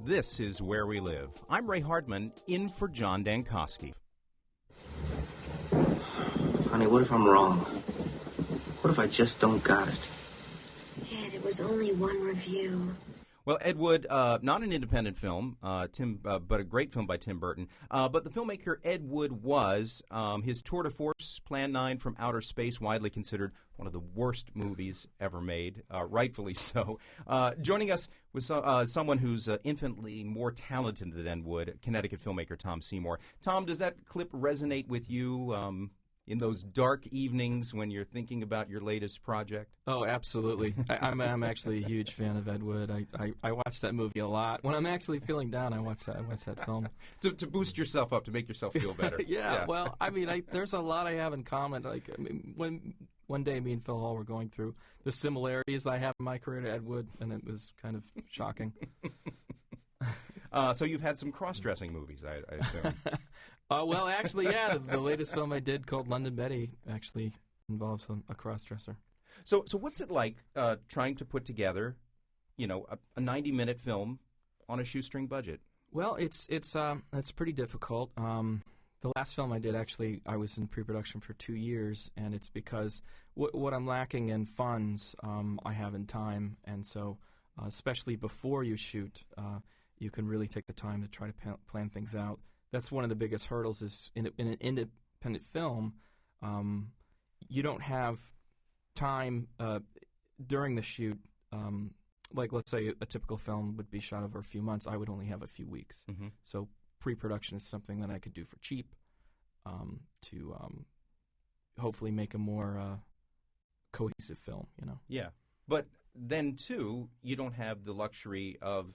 This is Where We Live. I'm Ray Hardman, in for John Dankosky. Honey, what if I'm wrong? What if I just don't got it? Ed, it was only one review. Well, Ed Wood, not an independent film, but a great film by Tim Burton. But the filmmaker Ed Wood was his tour de force, Plan 9 from Outer Space, widely considered one of the worst movies ever made, rightfully so. Joining us was someone who's infinitely more talented than Ed Wood, Connecticut filmmaker Tom Seymour. Tom, does that clip resonate with you in those dark evenings when you're thinking about your latest project? Oh, absolutely. I'm actually a huge fan of Ed Wood. I watch that movie a lot. When I'm actually feeling down, I watch that film. To boost yourself up, to make yourself feel better. Yeah, well, I mean, there's a lot I have in common. Like, I mean, when one day me and Phil Hall were going through the similarities I have in my career to Ed Wood, and it was kind of shocking. So you've had some cross-dressing movies, I assume. Well, actually, yeah. The latest film I did called London Betty actually involves a cross-dresser. So what's it like trying to put together, a 90-minute film on a shoestring budget? Well, it's pretty difficult. The last film I did, actually, I was in pre-production for 2 years, and it's because what I'm lacking in funds, I have in time, and so especially before you shoot, you can really take the time to try to plan things out. That's one of the biggest hurdles is in an independent film, you don't have time during the shoot. Like, let's say a typical film would be shot over a few months. I would only have a few weeks. Mm-hmm. So pre-production is something that I could do for cheap to hopefully make a more cohesive film, Yeah. But then, too, you don't have the luxury of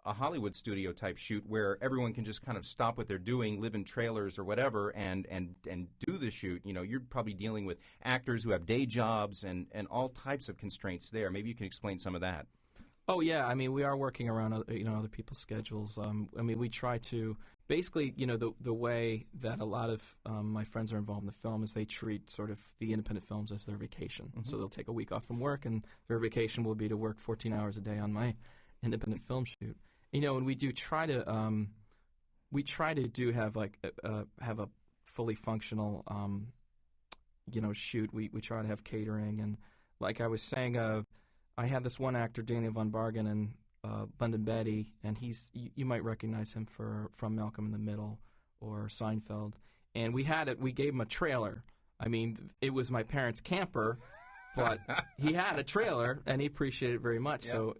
a Hollywood studio type shoot where everyone can just kind of stop what they're doing, live in trailers or whatever, and do the shoot. You're probably dealing with actors who have day jobs and all types of constraints there. Maybe you can explain some of that. Oh yeah, I mean, we are working around other people's schedules. I mean, we try to basically, the way that a lot of my friends are involved in the film is they treat sort of the independent films as their vacation. Mm-hmm. So they'll take a week off from work, and their vacation will be to work 14 hours a day on my independent film shoot. And we do try to have have a fully functional shoot. We try to have catering, and like I was saying, I had this one actor, Daniel von Bargen, in London Betty, and you might recognize him from Malcolm in the Middle or Seinfeld. And we gave him a trailer. I mean, it was my parents' camper. But he had a trailer, and he appreciated it very much. Yeah. So,